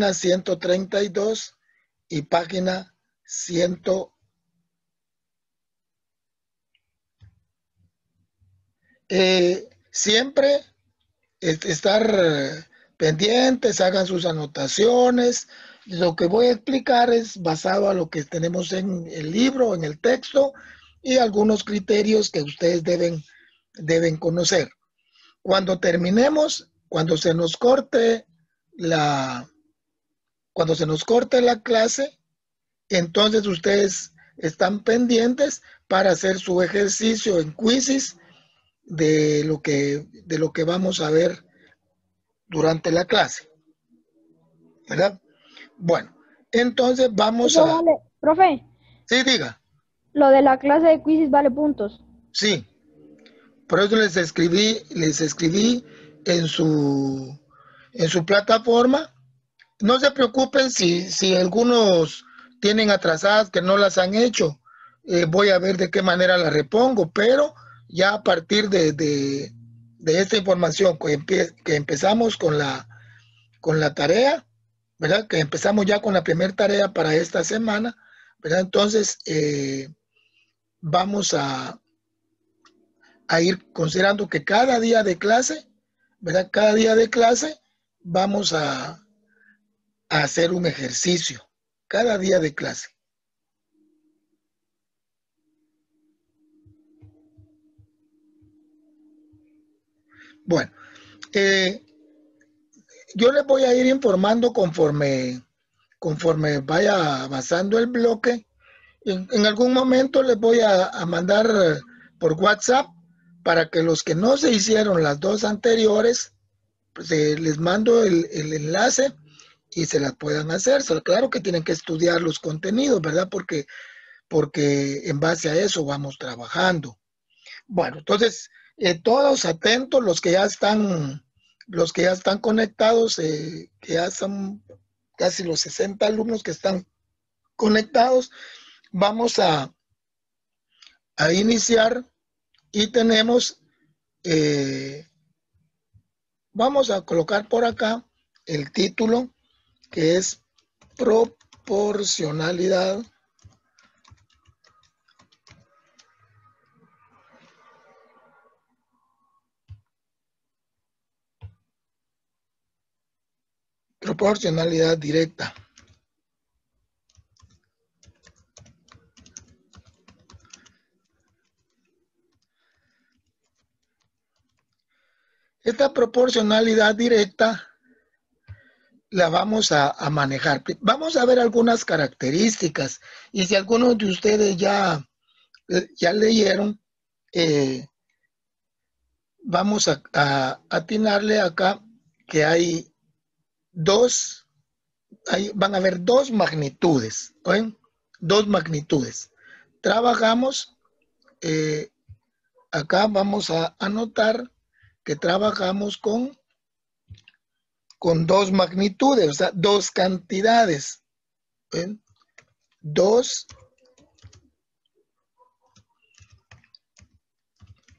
página 132 y página 100. Siempre estar pendientes, hagan sus anotaciones. Lo que voy a explicar es basado a lo que tenemos en el libro, en el texto, y algunos criterios que ustedes deben conocer. Cuando terminemos, cuando se nos corte la clase, entonces ustedes están pendientes para hacer su ejercicio en quizzes de lo que vamos a ver durante la clase, ¿verdad? Bueno, entonces vamos Eso a... vale, profe, Sí, diga. lo de la clase de quizzes vale puntos. Sí, por eso les escribí en su plataforma. No se preocupen si algunos tienen atrasadas que no las han hecho. Voy a ver de qué manera las repongo, pero ya a partir de esta información que empezamos con la tarea, ¿verdad? Que empezamos ya con la primera tarea para esta semana, ¿verdad? Entonces, vamos a ir considerando que cada día de clase, ¿verdad? Cada día de clase vamos a hacer un ejercicio, cada día de clase. Bueno, yo les voy a ir informando conforme vaya avanzando el bloque. En algún momento les voy a mandar por WhatsApp para que los que no se hicieron las dos anteriores, pues, les mando el enlace y se las puedan hacer. Claro que tienen que estudiar los contenidos, ¿verdad? Porque en base a eso vamos trabajando. Bueno, entonces, todos atentos, los que ya están conectados, que ya son casi los 60 alumnos que están conectados, vamos a iniciar y tenemos, vamos a colocar por acá el título, que es proporcionalidad directa. Esta proporcionalidad directa la vamos a manejar. Vamos a ver algunas características y si algunos de ustedes ya leyeron, vamos a atinarle acá que hay van a haber dos magnitudes, ¿ven? Dos magnitudes. Trabajamos, acá vamos a anotar que trabajamos con dos magnitudes, o sea, dos cantidades. ¿Ven? Dos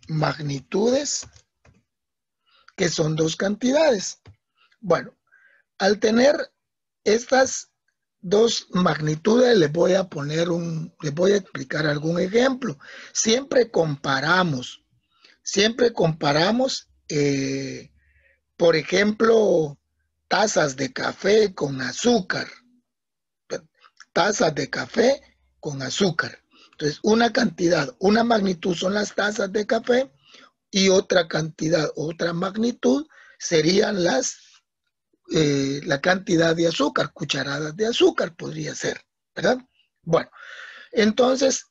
magnitudes que son dos cantidades. Bueno, al tener estas dos magnitudes, les voy a explicar algún ejemplo. Siempre comparamos, por ejemplo, tazas de café con azúcar. Tazas de café con azúcar. Entonces, una magnitud son las tazas de café y otra magnitud serían la cantidad de azúcar, cucharadas de azúcar podría ser, ¿verdad? Bueno, entonces,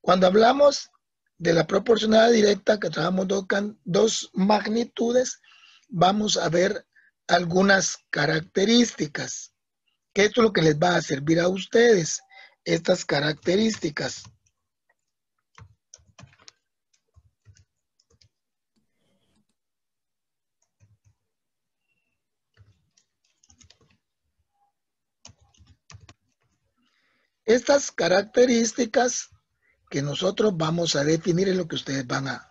cuando hablamos de la proporcionalidad directa, que trabajamos dos magnitudes, vamos a ver algunas características, que esto es lo que les va a servir a ustedes, estas características. Estas características que nosotros vamos a definir es lo que ustedes van a...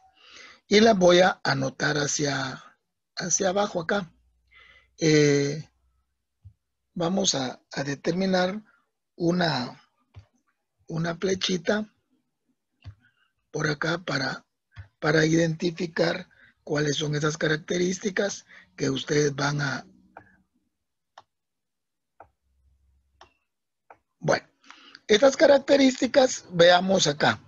Y las voy a anotar hacia abajo acá. vamos a determinar una flechita por acá para identificar cuáles son esas características que ustedes van a... Bueno, estas características veamos acá.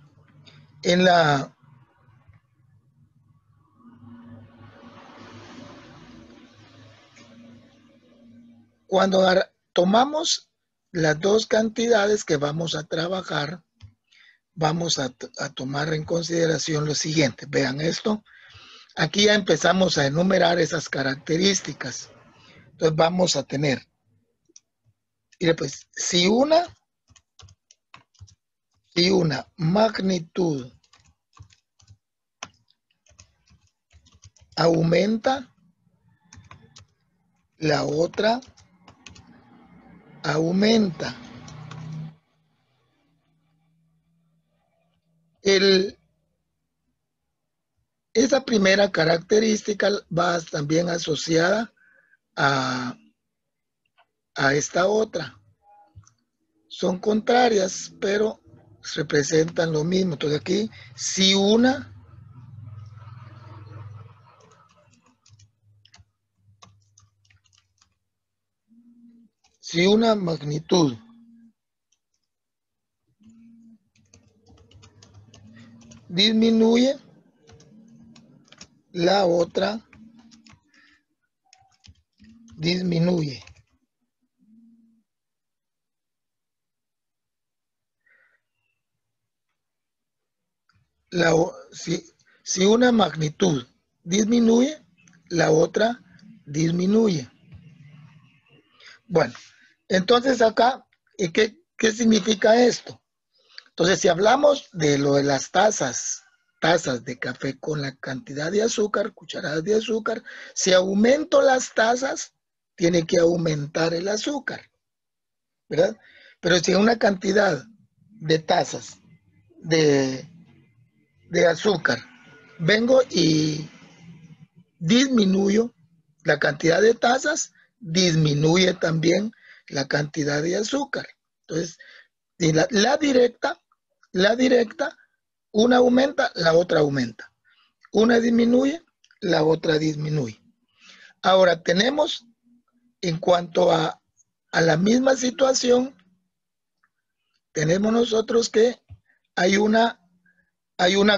Cuando tomamos las dos cantidades que vamos a trabajar, vamos a tomar en consideración lo siguiente. Vean esto. Aquí ya empezamos a enumerar esas características. Entonces vamos a tener, mire pues, si una magnitud aumenta, la otra aumenta. Esa primera característica va también asociada a esta otra. Son contrarias, pero representan lo mismo. Entonces aquí, si una magnitud disminuye, la otra disminuye. Si una magnitud disminuye, la otra disminuye. Bueno, entonces acá, ¿qué significa esto? Entonces, si hablamos de lo de las tazas de café con la cantidad de azúcar, cucharadas de azúcar, si aumento las tazas, tiene que aumentar el azúcar, ¿verdad? Pero si una cantidad de tazas de azúcar, vengo y disminuyo la cantidad de tazas, disminuye también la cantidad de azúcar. Entonces, la directa, una aumenta, la otra aumenta. Una disminuye, la otra disminuye. Ahora tenemos, en cuanto a la misma situación, tenemos nosotros que hay una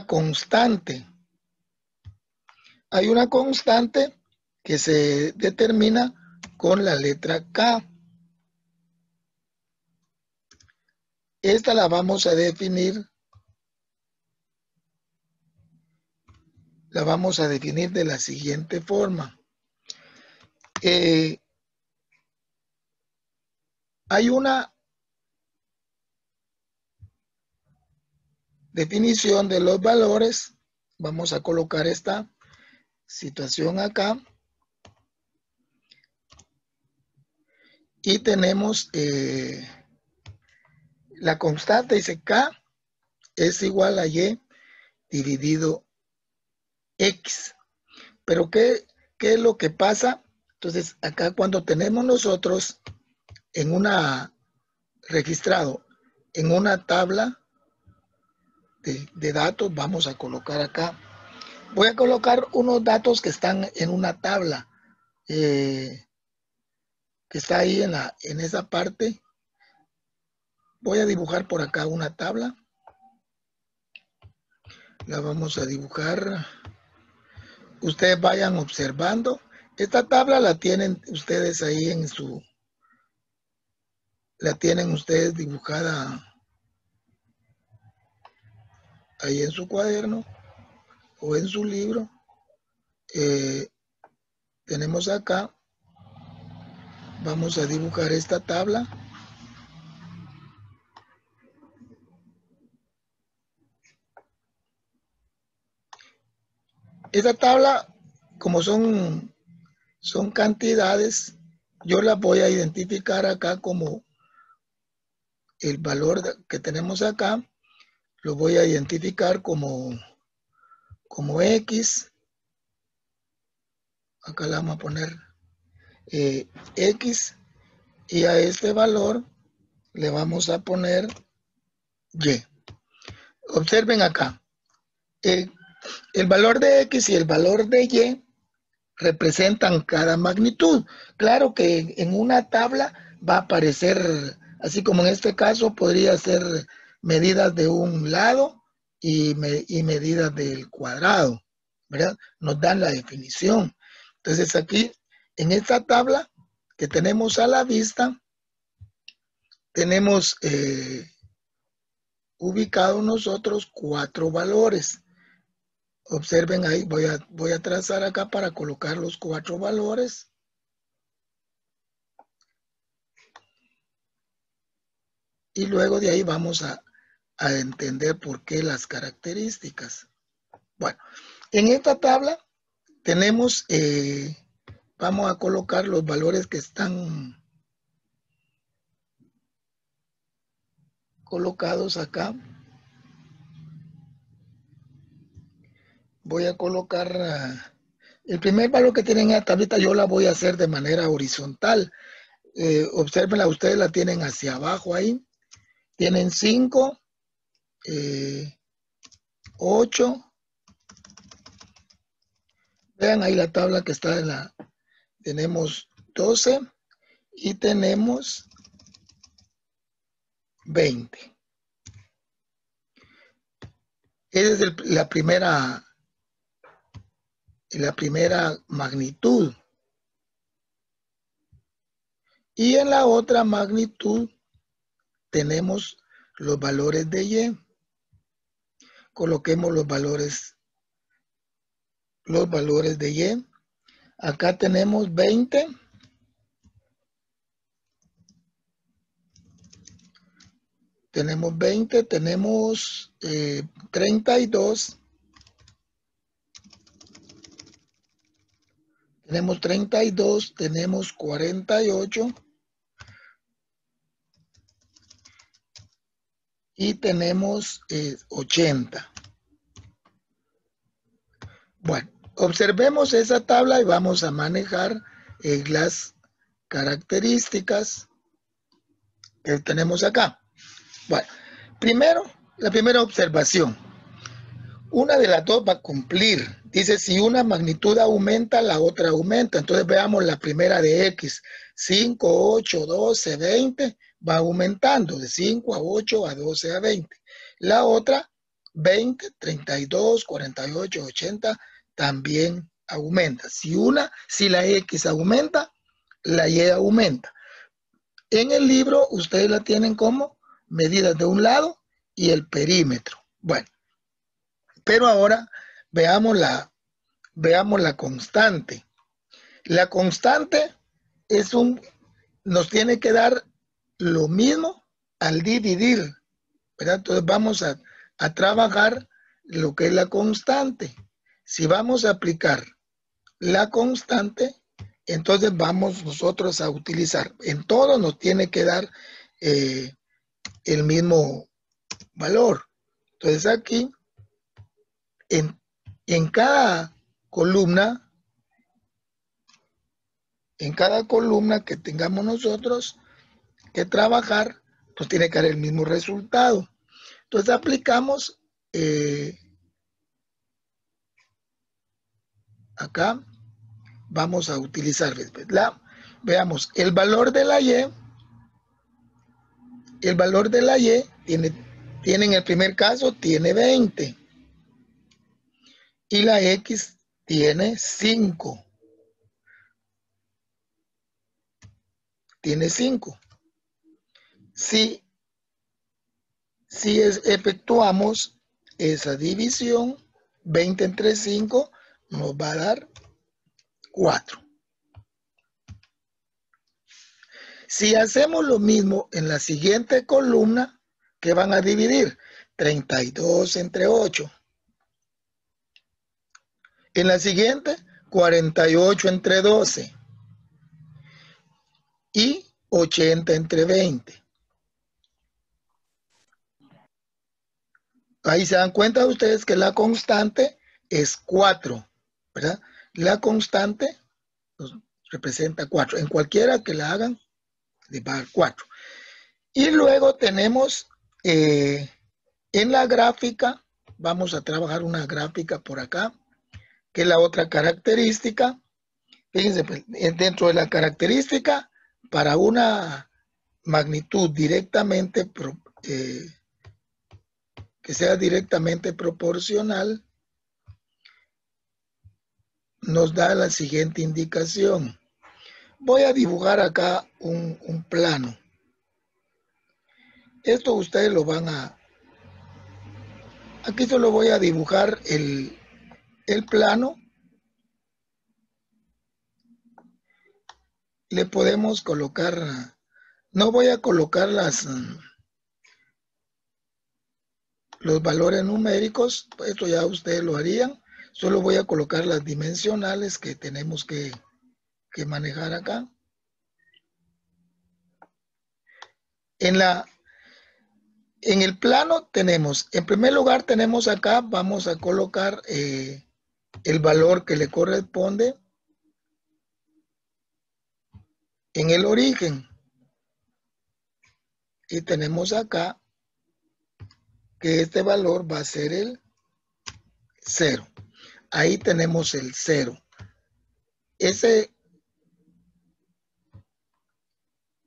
constante. Hay una constante que se determina con la letra K. Esta la vamos a definir. La vamos a definir de la siguiente forma. Hay una definición de los valores. Vamos a colocar esta situación acá. Y tenemos la constante, dice K es igual a Y dividido X. Pero ¿qué es lo que pasa? Entonces, acá cuando tenemos nosotros registrado en una tabla de datos, vamos a colocar acá. Voy a colocar unos datos que están en una tabla que está ahí en esa parte. Voy a dibujar por acá una tabla. La vamos a dibujar. Ustedes vayan observando. Esta tabla la tienen ustedes ahí la tienen ustedes dibujada ahí en su cuaderno o en su libro. Tenemos acá, vamos a dibujar esta tabla. Esta tabla, como son cantidades, yo las voy a identificar acá como el valor que tenemos acá, lo voy a identificar como X. Acá le vamos a poner X Y a este valor le vamos a poner Y. Observen acá. El valor de X y el valor de Y representan cada magnitud. Claro que en una tabla va a aparecer, así como en este caso, podría ser medidas de un lado y medidas del cuadrado, ¿verdad? Nos dan la definición. Entonces aquí, en esta tabla que tenemos a la vista, tenemos ubicados nosotros 4 valores. Observen ahí, voy a trazar acá para colocar los 4 valores. Y luego de ahí vamos a entender por qué las características. Bueno, en esta tabla tenemos, vamos a colocar los valores que están colocados acá. Voy a colocar el primer valor que tienen en la tablita, yo la voy a hacer de manera horizontal. Observenla, ustedes la tienen hacia abajo ahí. Tienen 5, 8. Vean ahí la tabla que está en la... Tenemos 12 y tenemos 20. Esa es la primera magnitud. Y en la otra magnitud tenemos los valores de Y. Coloquemos los valores de Y. Acá tenemos 20. Tenemos 20, tenemos 32. Tenemos 32, tenemos 48. Y tenemos 80. Bueno, observemos esa tabla y vamos a manejar las características que tenemos acá. Bueno, primero, la primera observación. Una de las dos va a cumplir. Dice, si una magnitud aumenta, la otra aumenta. Entonces veamos la primera de X. 5, 8, 12, 20. Va aumentando de 5 a 8, a 12, a 20. La otra, 20, 32, 48, 80, también aumenta. Si la X aumenta, la Y aumenta. En el libro, ustedes la tienen como medidas de un lado y el perímetro. Bueno, pero ahora veamos la constante. La constante nos tiene que dar lo mismo al dividir, ¿verdad? Entonces vamos a trabajar lo que es la constante. Si vamos a aplicar la constante, entonces vamos nosotros a utilizar. En todo nos tiene que dar el mismo valor. Entonces aquí, en cada columna que tengamos nosotros que trabajar, pues tiene que dar el mismo resultado. Entonces aplicamos acá, vamos a utilizar, veamos, el valor de la Y tiene en el primer caso, tiene 20. Y la X tiene 5. Tiene 5. Si efectuamos esa división, 20 entre 5 nos va a dar 4. Si hacemos lo mismo en la siguiente columna, ¿qué van a dividir? 32 entre 8. En la siguiente, 48 entre 12. Y 80 entre 20. Ahí se dan cuenta ustedes que la constante es 4, ¿verdad? La constante nos representa 4. En cualquiera que la hagan, dividir 4. Y luego tenemos en la gráfica, vamos a trabajar una gráfica por acá, que es la otra característica. Fíjense, pues, dentro de la característica, para una magnitud directamente, que sea directamente proporcional, nos da la siguiente indicación. Voy a dibujar acá un plano. Esto ustedes lo van a... Aquí solo voy a dibujar el plano. Le podemos colocar... No voy a colocar los valores numéricos. Esto ya ustedes lo harían. Solo voy a colocar las dimensionales que tenemos que manejar acá. En el plano tenemos, en primer lugar tenemos acá, vamos a colocar el valor que le corresponde en el origen. Y tenemos acá que este valor va a ser el 0. Ahí tenemos el 0.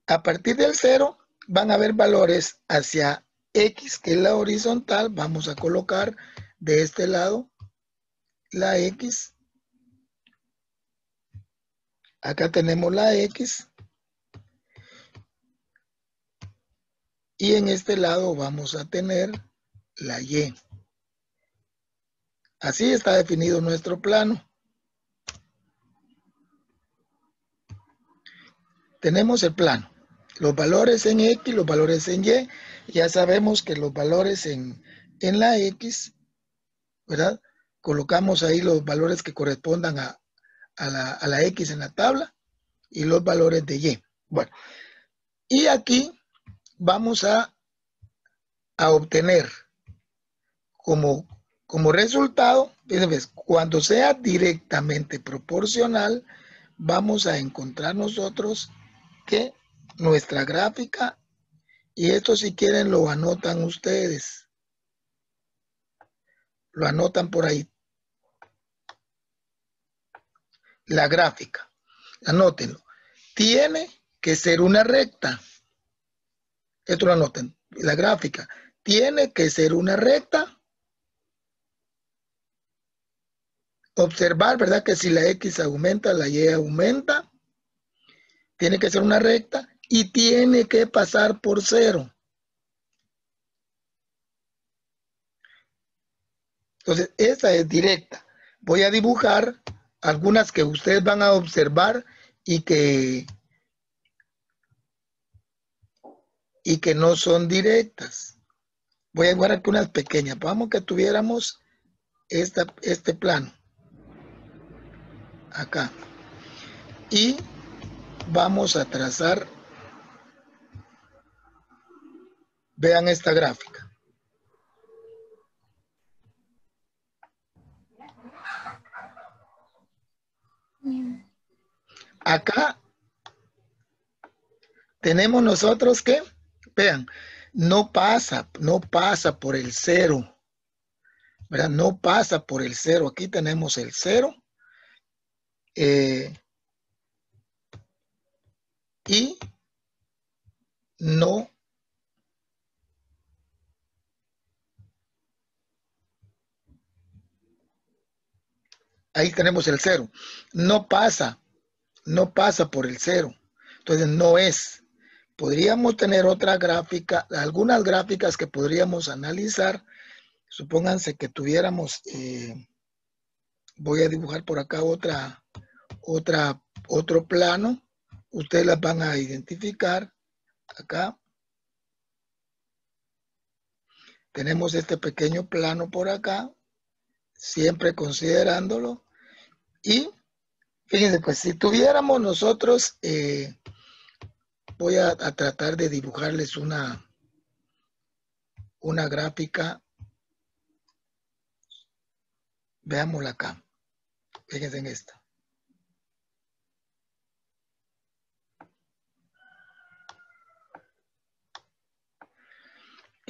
A partir del 0 van a haber valores hacia X, que es la horizontal. Vamos a colocar de este lado la X. Acá tenemos la X. Y en este lado vamos a tener la Y. Así está definido nuestro plano. Tenemos el plano. Los valores en X, los valores en Y. Ya sabemos que los valores en la X, ¿verdad? Colocamos ahí los valores que correspondan a la X en la tabla y los valores de Y. Bueno, y aquí vamos a obtener como resultado, cuando sea directamente proporcional, vamos a encontrar nosotros que nuestra gráfica, y esto si quieren lo anotan ustedes, lo anotan por ahí, la gráfica, anótenlo, tiene que ser una recta. Esto lo anoten, la gráfica tiene que ser una recta. Observar, ¿verdad? Que si la X aumenta, la Y aumenta. Tiene que ser una recta y tiene que pasar por 0. Entonces, esta es directa. Voy a dibujar algunas que ustedes van a observar y que no son directas. Voy a dibujar aquí unas pequeñas. Vamos que tuviéramos este plano. Acá. Y vamos a trazar. Vean esta gráfica. Acá tenemos nosotros que, vean, no pasa por el 0, ¿verdad? No pasa por el 0. Aquí tenemos el 0. Y no ahí tenemos el 0. No pasa por el 0. Entonces no es. Podríamos tener otra gráfica, algunas gráficas que podríamos analizar. Supónganse que tuviéramos, voy a dibujar por acá otro plano. Ustedes las van a identificar. Acá tenemos este pequeño plano por acá, siempre considerándolo. Y fíjense, pues si tuviéramos nosotros, voy a tratar de dibujarles una gráfica. Veámosla acá. Fíjense en esta.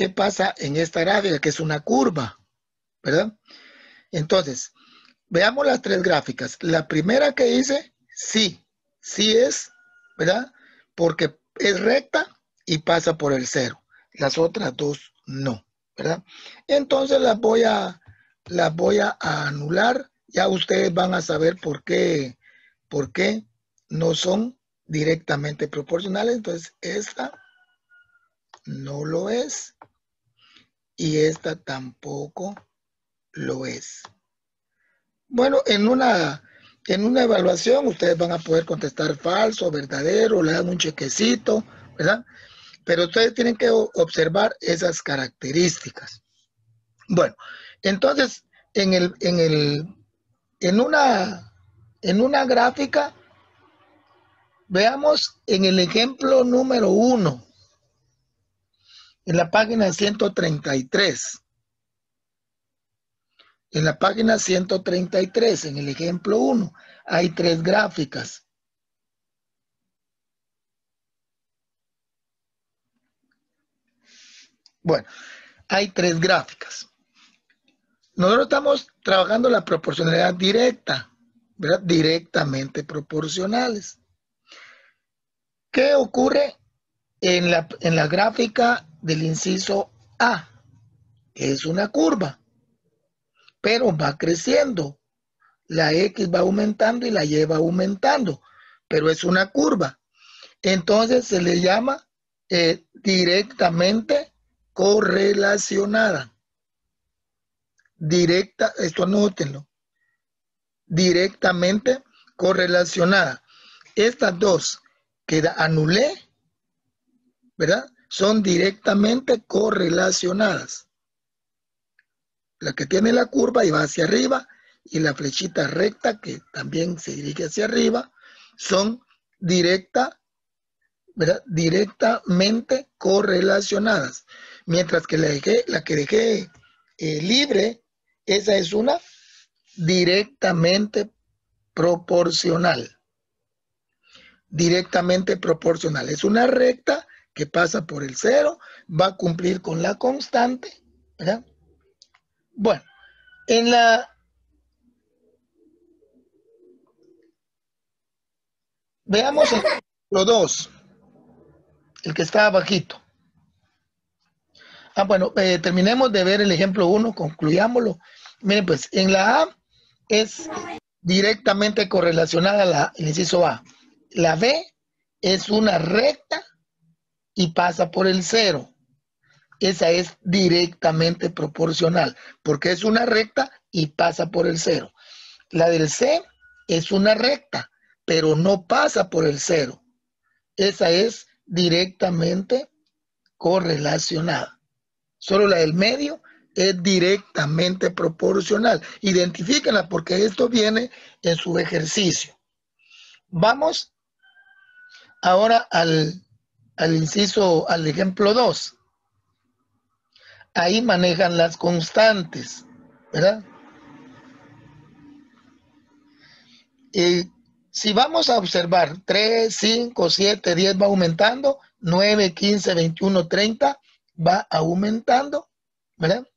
¿qué pasa en esta gráfica? Que es una curva, ¿verdad? Entonces, veamos las tres gráficas. La primera que hice, sí es, ¿verdad? Porque es recta y pasa por el 0. Las otras dos no, ¿verdad? Entonces las voy a anular. Ya ustedes van a saber por qué no son directamente proporcionales. Entonces esta no lo es y esta tampoco lo es. Bueno, en una evaluación ustedes van a poder contestar falso, verdadero, le dan un chequecito, ¿verdad? Pero ustedes tienen que observar esas características. Bueno, entonces en una gráfica, veamos en el ejemplo número 1, en la página 133. En la página 133, en el ejemplo 1, hay tres gráficas. Bueno, hay tres gráficas. Nosotros estamos trabajando la proporcionalidad directa, ¿verdad? Directamente proporcionales. ¿Qué ocurre en la gráfica del inciso A? Es una curva, pero va creciendo. La X va aumentando y la Y va aumentando, pero es una curva. Entonces se le llama directamente correlacionada. Directa, esto anótenlo. Directamente correlacionada. Estas dos que anulé, ¿verdad? Son directamente correlacionadas. La que tiene la curva y va hacia arriba y la flechita recta que también se dirige hacia arriba son ¿verdad? Directamente correlacionadas. Mientras que la que dejé libre, esa es una directamente proporcional. Directamente proporcional. Es una recta que pasa por el 0, va a cumplir con la constante, ¿verdad? Bueno, veamos el ejemplo 2, el que está abajito. Bueno, terminemos de ver el ejemplo 1, concluyámoslo. Miren, pues en la A es directamente correlacionada el inciso A. La B es una recta y pasa por el 0. Esa es directamente proporcional, porque es una recta y pasa por el 0. La del C es una recta, pero no pasa por el 0. Esa es directamente correlacionada. Solo la del medio es directamente proporcional. Identifíquenla porque esto viene en su ejercicio. Vamos ahora al ejemplo 2. Ahí manejan las constantes, ¿verdad? Si vamos a observar 3, 5, 7, 10 va aumentando, 9, 15, 21, 30 va aumentando, ¿verdad?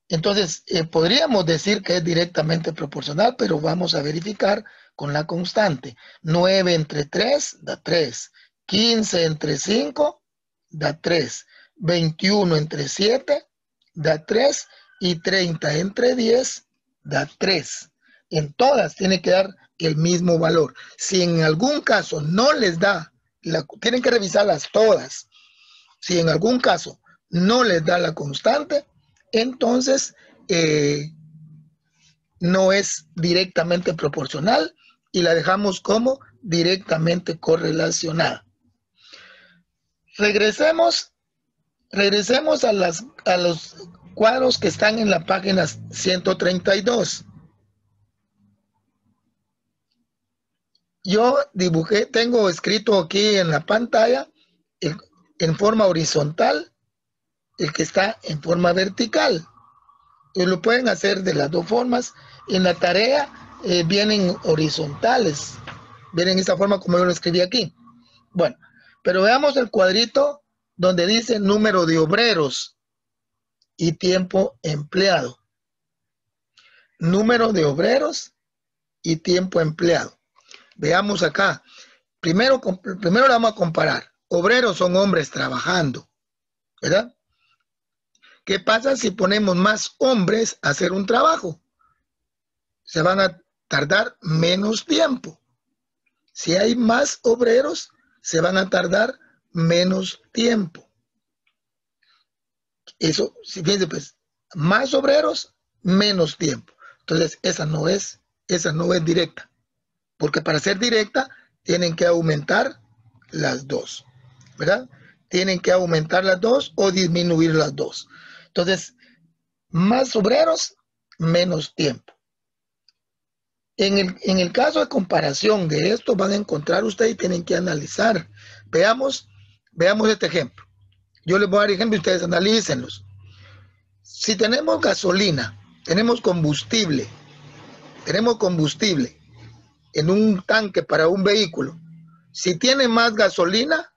Entonces, podríamos decir que es directamente proporcional, pero vamos a verificar con la constante. 9 entre 3 da 3, 15 entre 5 da 3, 21 entre 7 da 3 y 30 entre 10 da 3. En todas tiene que dar el mismo valor. Si en algún caso no les da, tienen que revisarlas todas. Si en algún caso no les da la constante, entonces no es directamente proporcional y la dejamos como directamente correlacionada. Regresemos a los cuadros que están en la página 132. Yo dibujé, tengo escrito aquí en la pantalla en forma horizontal el que está en forma vertical. Y lo pueden hacer de las dos formas. En la tarea vienen horizontales. Vienen de esta forma como yo lo escribí aquí. Bueno, pero veamos el cuadrito donde dice número de obreros y tiempo empleado. Número de obreros y tiempo empleado. Veamos acá. Primero le vamos a comparar. Obreros son hombres trabajando, ¿verdad? ¿Qué pasa si ponemos más hombres a hacer un trabajo? Se van a tardar menos tiempo. Si hay más obreros, se van a tardar menos tiempo. Eso, fíjense pues, más obreros, menos tiempo. Entonces, esa no es directa. Porque para ser directa, tienen que aumentar las dos, ¿verdad? Tienen que aumentar las dos o disminuir las dos. Entonces, más obreros, menos tiempo. En el caso de comparación de esto, van a encontrar ustedes y tienen que analizar. Veamos este ejemplo. Yo les voy a dar ejemplo y ustedes analícenlos. Si tenemos gasolina, tenemos combustible en un tanque para un vehículo. Si tiene más gasolina,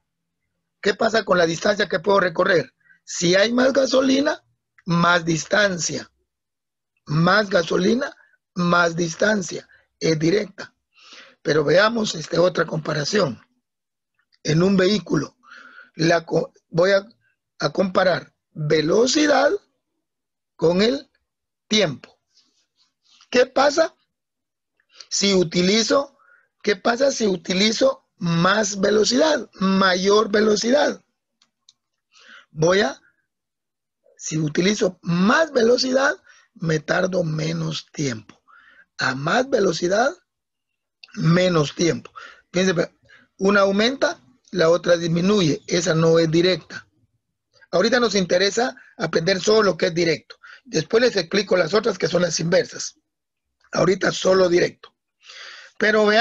¿qué pasa con la distancia que puedo recorrer? Si hay más gasolina, más distancia. Más gasolina, más distancia. Es directa. Pero veamos otra comparación. En un vehículo, voy a comparar velocidad con el tiempo. ¿Qué pasa si utilizo más velocidad, mayor velocidad? Si utilizo más velocidad, me tardo menos tiempo. A más velocidad, menos tiempo. Fíjense, una aumenta, la otra disminuye. Esa no es directa. Ahorita nos interesa aprender solo lo que es directo. Después les explico las otras que son las inversas. Ahorita solo directo. Pero vean.